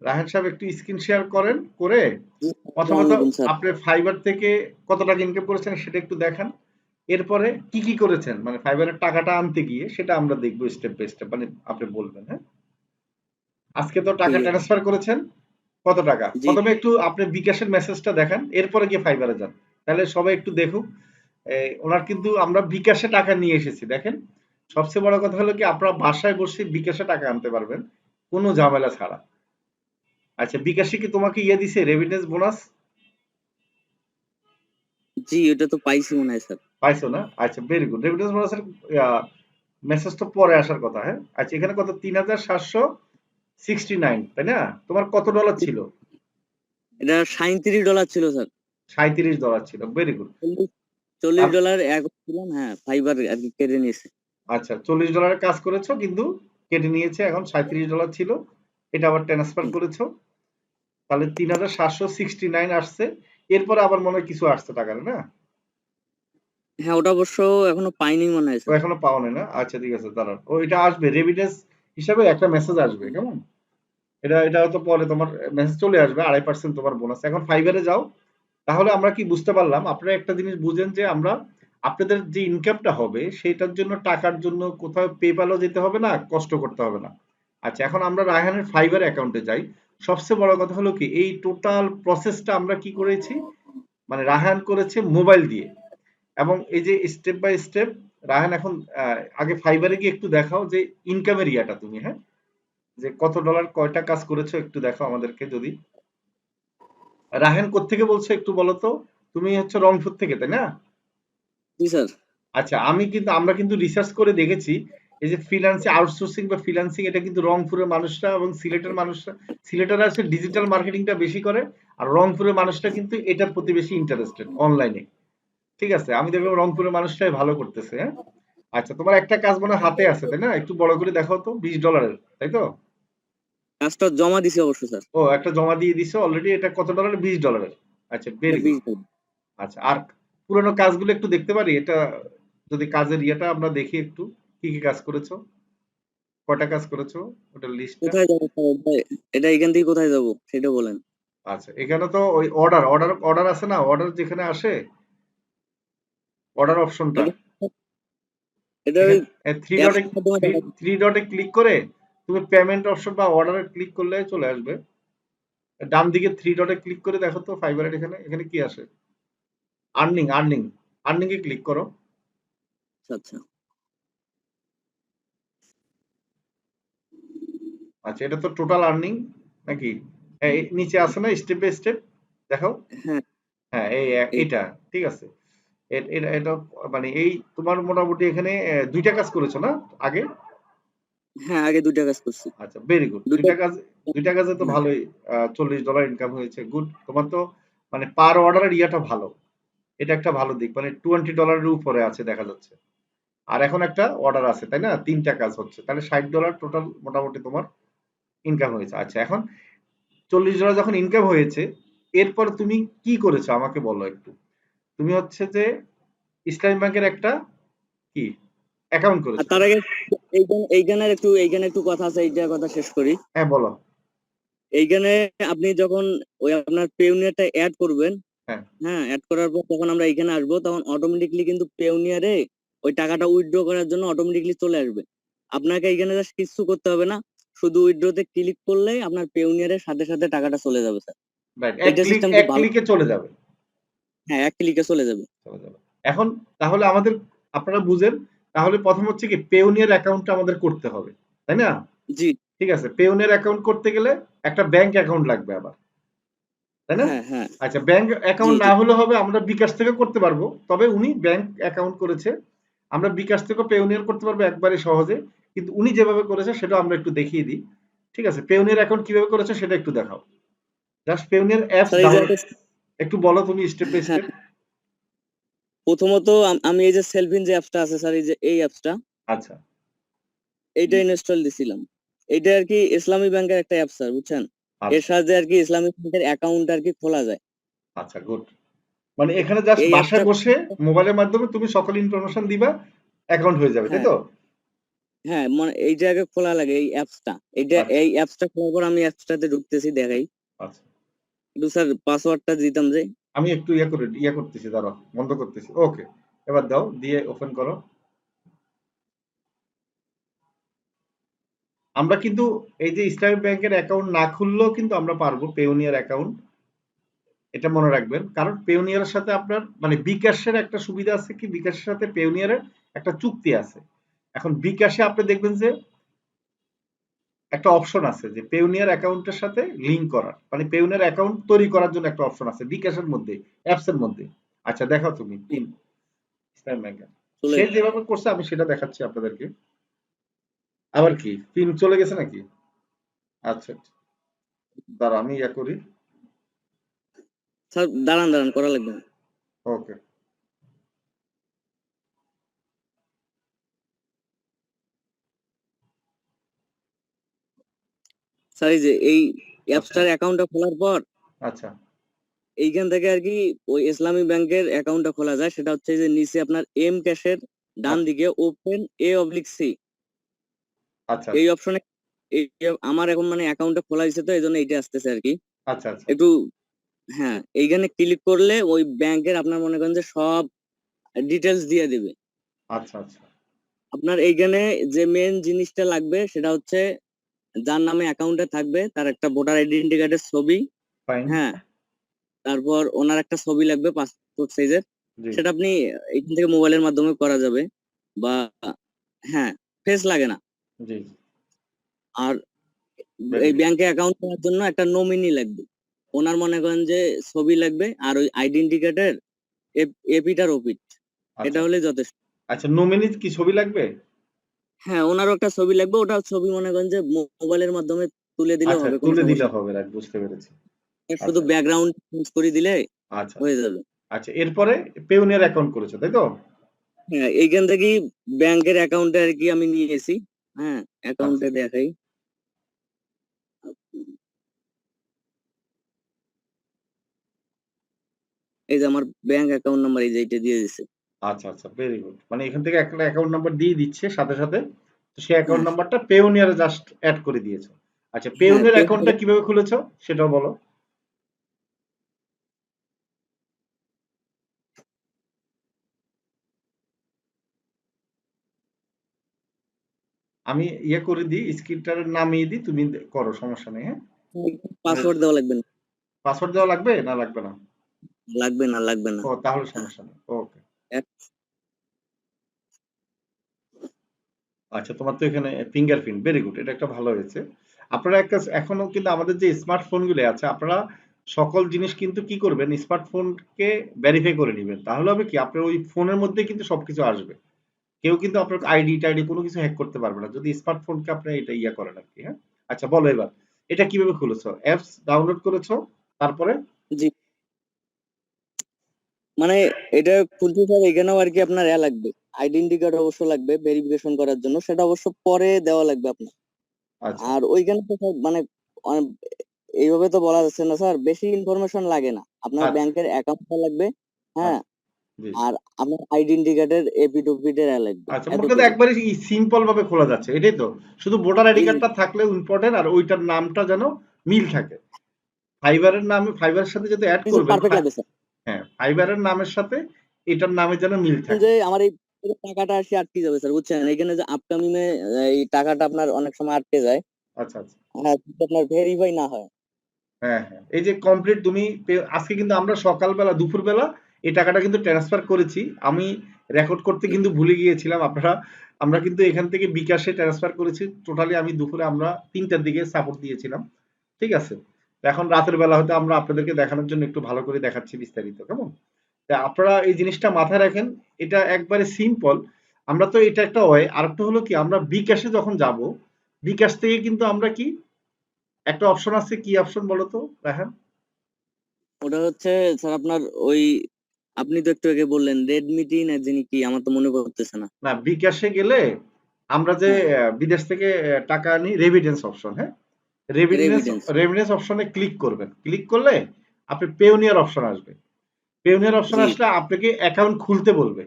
রাহান সাহেব একটু screen share করেন, করে প্রথমত আলাইকুম স্যার। আপনি ফাইবার থেকে কত টাকা ইনকাম করেছেন সেটা একটু দেখান। এরপরে কি কি করেছেন মানে ফাইবারের টাকাটা আনতে গিয়ে সেটা আমরা দেখবো স্টেপ বাই স্টেপ, মানে আপনি বলবেন। হ্যাঁ, আজকে তো টাকা ঠিক আছে। ট্রান্সফার করেছেন, কত টাকা? জি। প্রথমে একটু আপনি বিকাশের মেসেজটা দেখান, এরপরে গিয়ে ফাইবারে যান। তাহলে সবাই একটু দেখুক। ওনার কিন্তু আমরা বিকাশে টাকা নিয়ে এসেছি, দেখেন। সবচেয়ে বড় কথা হলো কি আপনারা বাসায় বসে বিকাশে টাকা আনতে পারবেন, কোনো ঝামেলা ছাড়া। আচ্ছা, বিকাশে কি তোমাকে ইয়ে দিছে রেমিটেন্স বোনাস? জি, ওটা তো পাইছি মনে হয় স্যার। পাইছো না? আচ্ছা, ভেরি গুড। রেমিটেন্স বোনাসের মেসেজ তো পরে আসার কথা। হ্যাঁ, আচ্ছা, এখানে কত? ৩,৭৬৯, তাই না? তোমার কত ডলার ছিল? এটা $37 ছিল স্যার। $৩৭ ছিল, ভেরি গুড। 40 $40 এক ছিলাম, হ্যাঁ ফাইবার আর কি কেটে নিয়েছে। আচ্ছা, $40 কাজ করেছো কিন্তু কেটে নিয়েছে, এখন $37 ছিল, এটা আবার ট্রান্সফার হুম। করেছো, তাহলে ৩,৭৬৯ আসছে। এরপরে আবার মনে হয় কিছু আসছে টাকার, না? হ্যাঁ, ওটা অবশ্য এখনো পাইনি মনে হয় ও স্যার। এখনো পাওনি না? আচ্ছা, ঠিক আছে, দাঁড়ান, ও এটা আসবে রেমিটেন্স হিসাবে, একটা মেসেজ আসবে, কেমন? এটা হয়তো পরে তোমার মেসেজ চলে আসবে, ২.৫% তোমার বোনাস। এখন ফাইবারে যাও। তাহলে আমরা কি বুঝতে পারলাম, আপনারা একটা জিনিস বুঝেন যে আমরা আপনাদের যে ইনকামটা হবে সেটার জন্য, টাকার জন্য কোথাও পেপ্যালও যেতে হবে না, কষ্ট করতে হবে না। আচ্ছা, এখন আমরা রায়হানের ফাইবার অ্যাকাউন্টে যাই। সবচেয়ে বড় কথা হলো কি, এই টোটাল প্রসেসটা আমরা কি করেছি, মানে রায়হান করেছে মোবাইল দিয়ে। এবং এই যে স্টেপ বাই স্টেপ রায়হান এখন আগে ফাইবারে গিয়ে একটু দেখাও যে ইনকামের ইয়াটা তুমি, হ্যাঁ, যে কত ডলার কয়টা কাজ করেছো একটু দেখাও আমাদেরকে যদি। রায়হান কোত্থেকে বলছো একটু বলো তো? তুমি হচ্ছে রংপুর থেকে, তাই না? জি স্যার। আচ্ছা, আমরা কিন্তু রিসার্চ করে দেখেছি, এই যে ফ্রিল্যান্সিং আউটসোর্সিং বা ফ্রিল্যান্সিং, এটা কিন্তু রংপুরের মানুষরা এবং সিলেটের মানুষরা, সিলেটেরা হচ্ছে ডিজিটাল মার্কেটিংটা বেশি করে, আর রংপুরের মানুষটা কিন্তু এটার প্রতি বেশি ইন্টারেস্টেড অনলাইনে। ঠিক আছে, আমি দেখলাম রংপুরের মানুষটাই ভালো করতেছে। হ্যাঁ, আচ্ছা, তোমার একটা কাজ মনে হয় হাতে আছে, তাই না? একটু বড় করে দেখাও তো, $20, তাই তো? কাজটা জমা দিছি অবশ্য স্যার। ও, একটা জমা দিয়ে দিছো অলরেডি, এটা কত ডলার? $20। আচ্ছা, এটা ভেরি গুড। 20 দিন। আচ্ছা, আর পুরোনো কাজগুলো একটু দেখতে পারি এটা, যদি কাজের ইয়েটা আমরা দেখি একটু, কি কি কাজ করেছো, কয়টা কাজ করেছো, ওটার লিস্টটা। কোথায় যাবো স্যার? এটা এখান থেকে কোথায় যাবো সেটা বলেন। আচ্ছা, এখানে তো ওই অর্ডার আছে না, অর্ডার যেখানে আসে, অর্ডার অপশনটা, এটা এটা ওই এখানে থ্রি অ্যাপস ডটে, মাধ্যমে থ্রি দেখা। থ্রি ডটে ক্লিক করে তুমি পেমেন্ট অপশন বা অর্ডারে ক্লিক করলে চলে আসবে। ডান দিকে থ্রি ডটে ক্লিক করে দেখো তো ফাইবারের এখানে, এখানে কি আসে? আর্নিং, আর্নিং, আর্নিং এ ক্লিক করো। আচ্ছা আচ্ছা। আচ্ছা, এটা তো টোটাল আর্নিং নাকি? এই নিচে আছে না স্টেপ বাই স্টেপ, দেখো। হ্যাঁ। হ্যাঁ, এই এইটা ঠিক আছে। এটা মানে এই তোমার মোটামুটি এখানে দুইটা কাজ করেছো না আগে? হ্যাঁ, আগে 2টা কাজ করছি। আচ্ছা, ভেরি গুড। দুইটা। দুইটা কাজে তো হ্যাঁ। ভালোই $40 ইনকাম হয়েছে, গুড। তোমার তো মানে পার অর্ডারের ইয়েটা ভালো, এটা একটা ভালো দিক, মানে $20 উপরে আছে দেখা যাচ্ছে। আর এখন একটা অর্ডার আছে, তাই না? তিনটা কাজ হচ্ছে, তাহলে $60 টোটাল মোটামুটি তোমার ইনকাম হয়েছে। আচ্ছা, এখন $40 যখন ইনকাম হয়েছে, এরপর তুমি কি করেছো আমাকে বলো একটু। তুমি হচ্ছে যে ইসলামী ব্যাংকের একটা কি অ্যাকাউন্ট আর করেছো, তার তাই না? আগে এইখানে একটু কথা আছে, এইটা কথা শেষ করি। হ্যাঁ, বলো। এইখানে আপনি যখন ওই আপনার পেউনিয়ারটা অ্যাড করবেন, হ্যাঁ, হ্যাঁ অ্যাড করার পর যখন আমরা এখানে আসবো তখন অটোমেটিকলি কিন্তু পেউনিয়ারে ওই টাকাটা উইথড্র করার জন্য অটোমেটিকলি চলে আসবে। আপনাকে এখানে জাস্ট কিছু করতে হবে না, শুধু উইথড্রতে ক্লিক করলেই আপনার পেউনিয়ারের সাথে সাথে টাকাটা চলে যাবে স্যার। রাইট, এইটা সিস্টেম খুব এক ভালো। ক্লিকে চলে যাবে। হ্যাঁ, এক ক্লিকে চলে যাবে। চলে যাবে। এখন তাহলে আমাদের, আপনারা বুঝেন, তাহলে প্রথম হচ্ছে কি পেওনিয়ার অ্যাকাউন্টটা আমাদের করতে হবে, তাই না? জি। ঠিক আছে, পেওনিয়ার অ্যাকাউন্ট করতে গেলে একটা ব্যাংক অ্যাকাউন্ট লাগবে আবার, তাই না? হ্যাঁ হ্যাঁ। আচ্ছা, ব্যাংক জি অ্যাকাউন্ট না জি। হলে হবে আমরা বিকাশ থেকে করতে পারবো, তবে উনি ব্যাংক অ্যাকাউন্ট করেছে, আমরা বিকাশ থেকে পেওনিয়ার করতে পারবো একবারে সহজে। কিন্তু উনি যেভাবে করেছে সেটা আমরা একটু দেখিয়ে দিই। ঠিক আছে, পেওনিয়ার অ্যাকাউন্ট কিভাবে করেছে সেটা একটু দেখাও। জাস্ট পেওনিয়ার অ্যাপস স্যার এই যে ডাউনলোড একটু বলো তুমি স্টেপ বাই হ্যাঁ, স্টেপ। প্রথমত আমি এই যে সেলফিন যে অ্যাপসটা আছে স্যার, এই যে এই অ্যাপসটা, আচ্ছা, এইটা ইনস্টল দিছিলাম। এইটা আর কি ইসলামী ব্যাংকের একটা অ্যাপ স্যার, বুঝছেন? এর আচ্ছা, সাহায্যে আর কি ইসলামী ব্যাংকের অ্যাকাউন্ট আর কি খোলা যায়। আচ্ছা, গুড। মানে এখানে জাস্ট এই অ্যাপসটা। বাসায় বসে মোবাইলের মাধ্যমে তুমি সকল ইনফরমেশন দিবা, অ্যাকাউন্ট হয়ে যাবে, তাই হ্যাঁ তো? হ্যাঁ মানে এইটা আগে খোলা লাগে এই অ্যাপসটা, এটা আচ্ছা এই অ্যাপসটা খোলার পর আমি অ্যাপসটাতে ঢুকতেছি, দেখাই আচ্ছা, একটু স্যার পাসওয়ার্ডটা দিতাম যে। আমি একটু ইয়ে করতেছি, দাঁড়াও, বন্ধ করতেছি। ওকে, এবার দাও, দিয়ে ওপেন করো। আমরা কিন্তু এই যে ইসলামী ব্যাংকের অ্যাকাউন্ট না খুললেও কিন্তু আমরা পারবো পেওনিয়ার অ্যাকাউন্ট, এটা মনে রাখবেন। কারণ পেওনিয়ারের সাথে আপনার মানে বিকাশের একটা সুবিধা আছে কি, বিকাশের সাথে পেওনিয়ারের একটা চুক্তি আছে। এখন বিকাশে আপনি দেখবেন যে একটা অপশন আছে যে পেওনিয়ার অ্যাকাউন্টের সাথে লিংক করার, মানে পেওনিয়ার অ্যাকাউন্ট তৈরি করার জন্য একটা অপশন আছে বিকাশের মধ্যে, অ্যাপস এর মধ্যে। আচ্ছা দেখাও তুমি পিন, ইসলামী ব্যাংকের চলে সে যেভাবে করছে আমি সেটা দেখাচ্ছি আপনাদেরকে। আবার কি পিন চলে গেছে নাকি? আচ্ছা আচ্ছা, দাঁড়া আমি ইয়া করি। স্যার, দাঁড়ান দাঁড়ান, করা লাগবে না। ওকে, স্যার এই যে এই আচ্ছা অ্যাপসটার অ্যাকাউন্টটা খোলার পর আচ্ছা এইখান থেকে আর কি ওই ইসলামী ব্যাংকের অ্যাকাউন্টটা খোলা যায়। সেটা হচ্ছে যে নিচে আপনার এম ক্যাশের ডান আচ্ছা দিকে ওপেন A/C আচ্ছা এই অপশনে আমার এখন মানে অ্যাকাউন্টটা খোলা হয়েছে, তো এই জন্য এইটা আসতেছে আর কি আচ্ছা আচ্ছা একটু। হ্যাঁ, এইখানে ক্লিক করলে ওই ব্যাংকের আপনার মনে করেন যে সব ডিটেলস দিয়ে দিবে। আচ্ছা আচ্ছা, আপনার এইখানে যে মেন জিনিসটা লাগবে সেটা হচ্ছে যার নামে অ্যাকাউন্টে থাকবে তার একটা ভোটার আইডেন্টি কার্ডের ছবি। ফাইন। হ্যাঁ, তারপর ওনার একটা ছবি লাগবে পাসপোর্ট সাইজের। জি সেটা আপনি এখান থেকে মোবাইলের মাধ্যমে করা যাবে, বা হ্যাঁ, ফেস লাগে না। জি, আর ভেরি এই গুড। ব্যাংকে অ্যাকাউন্ট করার জন্য একটা নমিনি লাগবে। ওনার মনে করেন যে ছবি লাগবে আর ওই আইডেন্টি কার্ডের এপিট আর ওপিট, এটা আচ্ছা হলে যথেষ্ট। আচ্ছা, নমিনি কি ছবি লাগবে? হ্যাঁ, ওনারও একটা ছবি লাগবে, ওটা ছবি মনে করেন যে মোবাইলের মাধ্যমে তুলে দিলেও আচ্ছা, হবে, কোনো তুলে দিলে সমস্যা হবে, রাইট, বুঝতে পেরেছি। নেই। শুধু আচ্ছা ব্যাকগ্রাউন্ড চেঞ্জ করে দিলে আচ্ছা হয়ে যাবে। আচ্ছা, এরপরে পেওনিয়ার অ্যাকাউন্ট করেছো তাই তো? হ্যাঁ, এইখান থেকেই ব্যাংকের অ্যাকাউন্টে আর কি আমি নিয়েছি। হ্যাঁ, আচ্ছা অ্যাকাউন্টে দেখাই। এই যে আমার ব্যাংক অ্যাকাউন্ট নাম্বার এই যে এটা দিয়ে দিছে। আচ্ছা আচ্ছা, ভেরি গুড। মানে এখান থেকে একটা অ্যাকাউন্ট নাম্বার দিয়ে দিচ্ছে সাথে সাথে, তো সেই অ্যাকাউন্ট হ্যাঁ নাম্বারটা পেওনিয়ারে জাস্ট অ্যাড করে দিয়েছো। আচ্ছা, হ্যাঁ, পেওনিয়ার অ্যাকাউন্টটা কিভাবে খুলেছো সেটাও বলো। আমি ইয়ে করে দিই, স্ক্রিনটার নামিয়ে দিই, তুমি করো, সমস্যা নেই। হ্যাঁ, মানে পাসওয়ার্ড দেওয়া লাগবে না। পাসওয়ার্ড দেওয়া লাগবে না লাগবে না? লাগবে না, লাগবে না। ও তাহলে সমস্যা নেই, ওকে। এক- আচ্ছা, তোমার তো এখানে ফিঙ্গারপ্রিন্ট, ভেরি গুড, এটা একটা ভালো হয়েছে। আপনারা একটা এখনো কিন্তু আমাদের যে স্মার্টফোন গুলো আছে, আপনারা সকল জিনিস কিন্তু কি করবেন, স্মার্টফোনকে ভেরিফাই করে নেবেন। তাহলে হবে কি, আপনার ওই ফোনের মধ্যে কিন্তু সবকিছু আসবে। কেউ কিন্তু আপনার আইডি টাইডি কোনো কিছু হ্যাক করতে পারবে না যদি স্মার্টফোনকে আপনি এটা ইয়া করেন আর কি। হ্যাঁ, আচ্ছা বলো এবার, এটা কিভাবে খুলেছো? অ্যাপস ডাউনলোড করেছো, তারপরে? জি, মানে এটা খুলতে স্যার এখানেও আর কি আপনার লাগবে, আইডেন্টি কার্ড অবশ্য লাগবে ভেরিফিকেশন করার জন্য, সেটা অবশ্য পরে দেওয়া লাগবে আপনার। আচ্ছা আর ওইখানে তো স্যার মানে এইভাবে তো বলা যাচ্ছে না স্যার, বেশি ইনফরমেশন লাগে না, আপনার আচ্ছা ব্যাংকের অ্যাকাউন্টটা লাগবে। হ্যাঁ, আচ্ছা, জি। আর আপনার আইডেন্টি কার্ডের এপিট ওপিট লাগবে, আচ্ছা, মোট কথা এতটুকু। একবারে সিম্পল ভাবে খোলা যাচ্ছে, এটাই তো। শুধু ভোটার আইডি এই যে কার্ডটা থাকলে ইম্পর্টেন্ট, আর ওইটার নামটা যেন মিল থাকে। ফাইবারের নামে, ফাইবারের সাথে যদি অ্যাড করবেন, পারফেক্ট লাগবে স্যার। হ্যাঁ, ফাইবারের নামের সাথে এটার নামে যেন মিল থাকে। যে আমার এই টাকাটা আসে আটকে যাবে স্যার, বুঝছেন, এখানে যে আপকামিং এ এই টাকাটা আপনার অনেক সময় আটকে যায়। আচ্ছা আচ্ছা, হ্যাঁ, যদি আপনার ভেরিফাই না হয়। হ্যাঁ হ্যাঁ, এই যে কমপ্লিট তুমি আজকে কিন্তু আমরা সকালবেলা দুপুরবেলা এই টাকাটা কিন্তু ট্রান্সফার করেছি। আমি রেকর্ড করতে কিন্তু ভুলে গিয়েছিলাম। আমরা কিন্তু এখান থেকে বিকাশে ট্রান্সফার করেছি টোটালি। আমি দুপুরে আমরা 3টার দিকে সাপোর্ট দিয়েছিলাম, ঠিক আছে? তো এখন রাতের বেলা হয়তো আমরা আপনাদেরকে দেখানোর জন্য একটু ভালো করে দেখাচ্ছি বিস্তারিত, কেমন? তা আপনারা এই জিনিসটা মাথায় রাখেন, এটা একবারে সিম্পল। আমরা তো এটা একটা ওয়ে, আরেকটা হলো কি, আমরা বিকাশে যখন যাব, বিকাশ থেকে কিন্তু আমরা কি একটা অপশন আছে, কি অপশন বলো তো রাহান? ওটা হচ্ছে স্যার আপনার ওই, আপনি তো একটু আগে বললেন রেডমিটি না যিনি কি, আমার তো মনে পড়তেছে না। না, বিকাশে গেলে আমরা যে হ্যাঁ, বিদেশ থেকে টাকা আনি, রেমিটেন্স অপশন, হ্যাঁ, রেমিটেন্স রেভিডেন্স। রেমিটেন্স অপশনে ক্লিক করবেন। ক্লিক করলে আপনি পেওনিয়ার অপশন আসবে। পেওনিয়ার অপশন জি, আসলে আপনাকে অ্যাকাউন্ট খুলতে বলবে।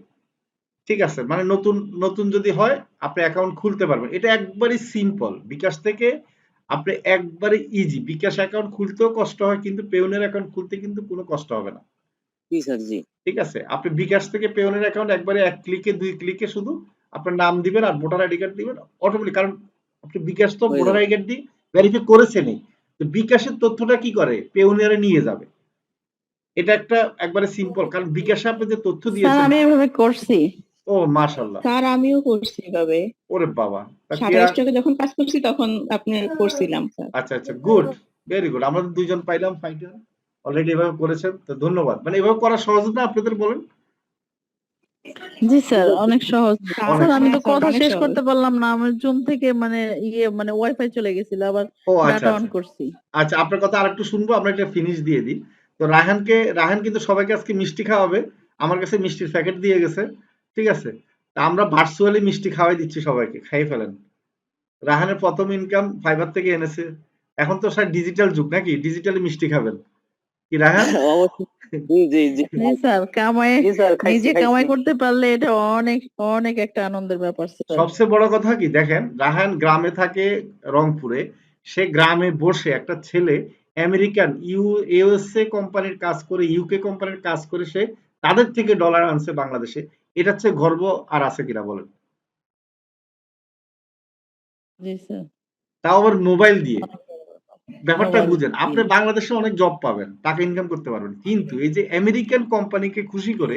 ঠিক আছে, মানে নতুন নতুন যদি হয় আপনি অ্যাকাউন্ট খুলতে পারবেন। এটা একবারই সিম্পল, বিকাশ থেকে আপনি একবারে ইজি। বিকাশ অ্যাকাউন্ট খুলতেও কষ্ট হয়, কিন্তু পেওনের অ্যাকাউন্ট খুলতে কিন্তু কোনো কষ্ট হবে না। জি স্যার, জি। ঠিক আছে, আপনি বিকাশ থেকে পেওনের অ্যাকাউন্ট একবারে 1 ক্লিকে 2 ক্লিকে শুধু আপনার নাম দিবেন আর ভোটার আইডি কার্ড দিবেন, অটোমেটিক। কারণ আপনি বিকাশ তো হয়ে ভোটার যাবে। আইডি কার্ড দিয়ে ভেরিফাই করেছেনই, তো বিকাশের তথ্যটা কি করে পেওনিয়ারে নিয়ে যাবে। এটা একটা একবারে সিম্পল, কারণ বিকাশে আপনি যে তথ্য স্যার দিয়েছেন। আমি এভাবে করছি। ও মাশাআল্লাহ, স্যার আমিও করছি এভাবে। ওরে বাবা, তা সাদা কেয়া, স্টকে যখন কাজ করছি তখন আপনি করছিলাম স্যার। আচ্ছা আচ্ছা, গুড, ভেরি গুড। আমরা তো দুইজন পাইলাম ফাইটার অলরেডি এভাবে করেছেন, তো ধন্যবাদ। মানে এভাবে করা সহজ না আপনাদের, বলেন? জি স্যার অনেক সহজ। অনেক স্যার আমি তো সহজ। হ্যাঁ স্যার, কথা অনেক শেষ সহজ। করতে পারলাম না, আমার জুম থেকে মানে মানে ওয়াইফাই চলে গেছিল, আবার ও আচ্ছা ডাটা অন আচ্ছা করছি। আচ্ছা, আপনার কথা আরেকটু শুনবো, আমরা একটা ফিনিশ দিয়ে দিই। তো রায়হান কিন্তু সবাইকে আজকে মিষ্টি খাওয়াবে, আমার কাছে মিষ্টির প্যাকেট দিয়ে গেছে। ঠিক আছে, তা আমরা ভার্চুয়ালি মিষ্টি খাওয়াই দিচ্ছি সবাইকে, খাইয়ে ফেলেন। রায়হানের প্রথম ইনকাম ফাইবার থেকে এনেছে। এখন তো স্যার ডিজিটাল যুগ, নাকি ডিজিটালি মিষ্টি খাবেন কি রায়হান? অবশ্যই। জি, জি, জি। জি স্যার, জি স্যার, খাইছি, নিজে কামাই খাইছি। করতে পারলে এটা অনেক অনেক একটা আনন্দের ব্যাপার স্যার। সবচেয়ে বড় কথা কি দেখেন, রায়হান গ্রামে থাকে রংপুরে, সে গ্রামে বসে একটা ছেলে আমেরিকান ইউএসএ কোম্পানির কাজ করে, ইউকে কোম্পানির কাজ করে, সে তাদের থেকে ডলার আনছে বাংলাদেশে। এটার চেয়ে গর্ব আর আছে কিনা বলেন? জি স্যার। তাও আবার মোবাইল দিয়ে। ব্যাপারটা মোবাইল বুঝেন, আপনি দিয়ে। বাংলাদেশে অনেক জব পাবেন, টাকা ইনকাম করতে পারবেন, কিন্তু এই যে আমেরিকান কোম্পানিকে খুশি করে,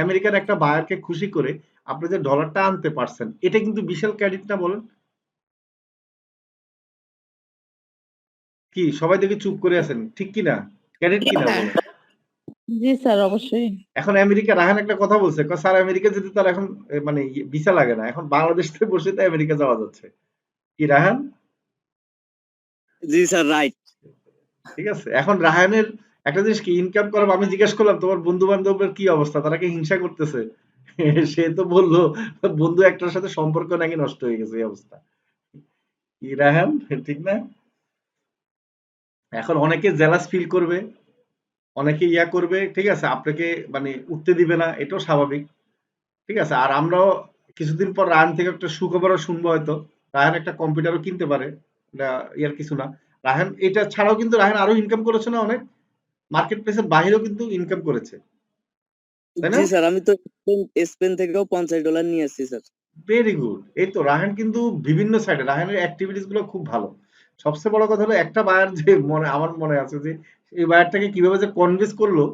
আমেরিকান একটা বায়ারকে খুশি করে আপনি যে ডলারটা আনতে পারছেন, এটা কিন্তু বিশাল ক্রেডিট না, বলেন? কি সবাই দেখে চুপ করে আছেন, ঠিক কি না? ক্রেডিট কিনা বলেন? জি স্যার অবশ্যই। এখন আমেরিকা, রাহান একটা কথা বলছে, স্যার আমেরিকা যেতে তার এখন মানে ভিসা লাগে না, এখন বাংলাদেশ থেকে বসে তো আমেরিকা যাওয়া যাচ্ছে, কি রাহান? জি স্যার, রাইট। ঠিক আছে, এখন রাহানের একটা জিনিস কি, ইনকাম করার আমি জিজ্ঞেস করলাম তোমার বন্ধু বান্ধবের কি অবস্থা, তারা কি হিংসা করতেছে? সে তো বললো বন্ধু একটার সাথে সম্পর্ক নাকি নষ্ট হয়ে গেছে, এই অবস্থা। কি রাহান, ঠিক না? এখন অনেকে জেলাস ফিল করবে, অনেকে ইয়া করবে, ঠিক আছে, আপনাকে মানে উঠতে দিবে না, এটাও স্বাভাবিক। ঠিক আছে, আর আমরাও কিছুদিন পর রায়হান থেকে একটা সুখবরও শুনবো হয়তো, রায়হান একটা কম্পিউটারও কিনতে পারে, এটা ইয়ার কিছু না। রায়হান এটা ছাড়াও কিন্তু রায়হান আরো ইনকাম করেছে না অনেক, মার্কেট প্লেসের বাহিরেও কিন্তু ইনকাম করেছে, তাই না? জি স্যার, আমি তো স্পেন থেকেও $50 নিয়ে আসছি স্যার। Very good. এই তো রায়হান কিন্তু বিভিন্ন সাইডে, রায়হানের অ্যাক্টিভিটিস গুলো খুব ভালো। সবচেয়ে বড় কথা হলো একটা বায়ার যে আমার মনে আছে যে এই বায়ারটাকে কিভাবে যে কনভিন্স করলো।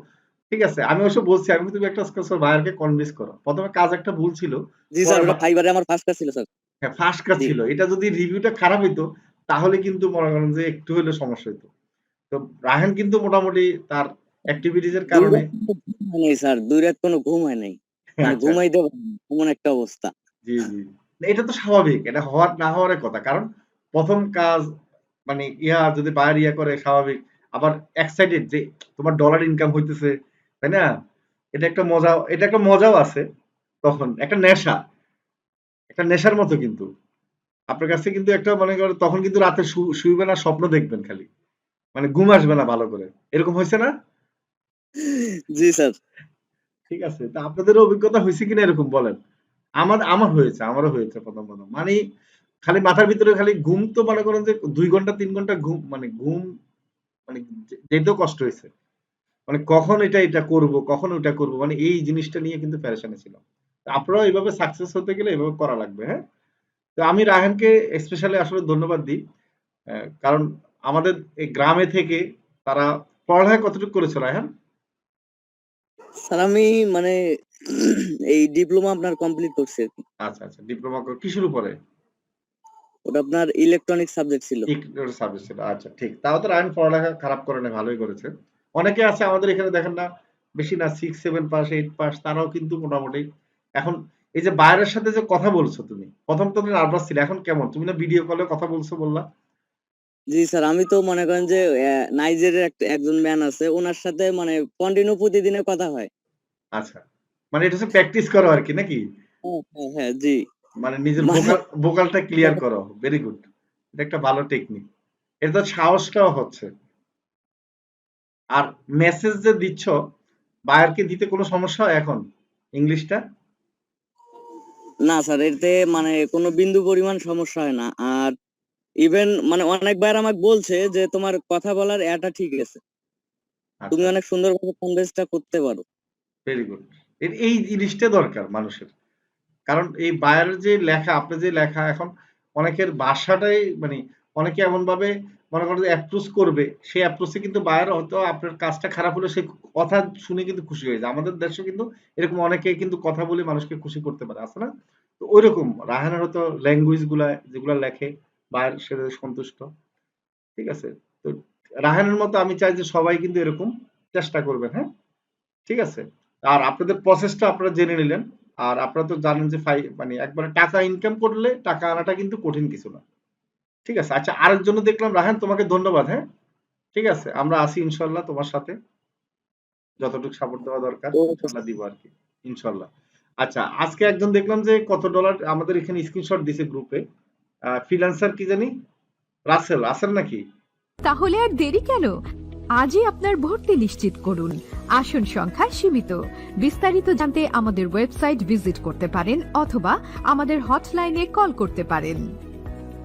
ঠিক আছে, আমি অবশ্য বলছি, আমি তুমি একটা বায়ারকে কনভিন্স করো, প্রথমে কাজ একটা ভুল ছিল, জি স্যার, পরে ওটা ফাইবারে আমার ফার্স্ট কাজ ছিল স্যার। হ্যাঁ ফার্স্ট কাজ জি। ছিল, এটা যদি রিভিউটা খারাপ হইতো তাহলে কিন্তু মনে করেন যে একটু হলে সমস্যা হইতো। তো রায়হান কিন্তু মোটামুটি তার অ্যাক্টিভিটিস এর 2 কারণে। রাত কোনো ঘুম হয় নাই স্যার, 2 রাত কোনো ঘুম হয় নাই। মানে আচ্ছা, ঘুমাইতে পারি না, এমন একটা অবস্থা। জি জি, না, এটা তো স্বাভাবিক, এটা হওয়ার না হওয়ার কথা, কারণ প্রথম কাজ মানে ইয়া যদি বায়ার ইয়া করে স্বাভাবিক। আবার এক্সাইটেড যে তোমার ডলার ইনকাম হইতেছে, তাই না? এটা একটা মজা, এটা একটা মজাও আছে, তখন একটা নেশা, একটা নেশার মতো কিন্তু আপনার কাছে কিন্তু একটা মনে করেন, তখন কিন্তু রাতে শুইবেন আর স্বপ্ন দেখবেন খালি, মানে ঘুম আসবে না ভালো করে, এরকম হয়েছে না? জি স্যার। ঠিক আছে, তা আপনাদেরও অভিজ্ঞতা হয়েছে কিনা এরকম বলেন? আমার হয়েছে, আমারও হয়েছে প্রথম মানে খালি মাথার ভিতরে খালি ঘুম, তো মনে করেন যে 2 ঘন্টা 3 ঘন্টা ঘুম, মানে ঘুম মানে যেতেও কষ্ট হয়েছে, মানে কখন এটা করব, কখন ওটা করব, মানে এই জিনিসটা নিয়ে কিন্তু প্যারেশানি ছিল। আপনারাও এইভাবে সাকসেস হতে গেলে এভাবে করা লাগবে, হ্যাঁ? তো আমি রায়হানকে স্পেশালি আসলে ধন্যবাদ দিই, কারণ আমাদের এই গ্রামে থেকে তারা পড়ালেখা কতটুকু করেছে রায়হান? স্যার আমি মানে এই ডিপ্লোমা আপনার কমপ্লিট করছি আরকি। আচ্ছা আচ্ছা, ডিপ্লোমা কিসের উপরে? ওটা আপনার ইলেকট্রনিক সাবজেক্ট ছিল। ইকোনমিক্স সাবজেক্ট ছিল, আচ্ছা ঠিক, তাও তো রায়হান পড়ালেখা খারাপ করে না, ভালোই করেছে। অনেকে আছে আমাদের এখানে দেখেন না, বেশি না 6 7 পাস 8 পাস, তারাও কিন্তু মোটামুটি এখন এই যে বাইরের সাথে যে কথা বলছো তুমি, প্রথম তো তুমি নার্ভাস ছিল, এখন কেমন? তুমি না ভিডিও কলে কথা বলছো বললা? জি স্যার, আমি তো মনে করেন যে নাইজেরিয়ার একজন ম্যান আছে, ওনার সাথে মানে কন্টিনিউ প্রতিদিনের কথা হয়। আচ্ছা, মানে এটা হচ্ছে প্র্যাকটিস করো আর কি, নাকি? হ্যাঁ, হ্যাঁ, হ্যাঁ, জি। মানে নিজের মানে ভোকালটা ক্লিয়ার করো, ভেরি গুড। এটা একটা ভালো টেকনিক, এটা তো সাহসটাও হচ্ছে। আর মেসেজ যে দিচ্ছ বায়ারকে দিতে কোনো সমস্যা হয় এখন ইংলিশটা? না স্যার, এতে মানে কোনো বিন্দু পরিমাণ সমস্যা হয় না। আর ইভেন মানে অনেক ভাইয়ার আমাকে বলছে যে তোমার কথা বলার এটা ঠিক আছে, তুমি আচ্ছা, অনেক সুন্দরভাবে কনভেন্সটা করতে পারো। Very good. এই জিনিসটা দরকার মানুষের। কারণ এই বায়ারের যে লেখা, আপনি যে লেখা এখন অনেকের ভাষাটাই মানে অনেকে এমন ভাবে মনে করেন যে অ্যাপ্রোচ করবে, সেই অ্যাপ্রোচে কিন্তু বায়ার হয়তো আপনার কাজটা খারাপ হলে সে কথা শুনে কিন্তু খুশি হয়ে যায়। আমাদের দেশে কিন্তু এরকম অনেকে কিন্তু কথা বলে মানুষকে খুশি করতে পারে, আছে না? তো ওইরকম রায়হানের হয়তো ল্যাঙ্গুয়েজ গুলা যেগুলা লেখে বায়ার সেটা সন্তুষ্ট। ঠিক আছে? তো রায়হানের মতো আমি চাই যে সবাই কিন্তু এরকম চেষ্টা করবেন, হ্যাঁ? ঠিক আছে? আর আপনাদের প্রসেসটা আপনারা জেনে নিলেন। আর আপনারা তো জানেন যে মানে একবারে টাকা ইনকাম করলে টাকা আনাটা কিন্তু কঠিন কিছু না। ঠিক আছে? আচ্ছা, আরেকজনও দেখলাম রায়হান, তোমাকে ধন্যবাদ, হ্যাঁ? ঠিক আছে? আমরা আছি ইনশাল্লাহ তোমার সাথে। যতটুকু সাপোর্ট দেওয়া দরকার ওকে ইনশাল্লাহ দিব আরকি। ইনশাল্লাহ। আচ্ছা, আজকে একজন দেখলাম যে কত ডলার আমাদের এখানে স্ক্রিনশট দিছে গ্রুপে। ফ্রিল্যান্সার কি জানি? রাসেল, রাসেল নাকি? তাহলে আর দেরি কেন? আজই আপনার ভর্তি নিশ্চিত করুন। আসন সংখ্যা সীমিত। বিস্তারিত জানতে আমাদের ওয়েবসাইট ভিজিট করতে পারেন অথবা আমাদের হটলাইনে কল করতে পারেন।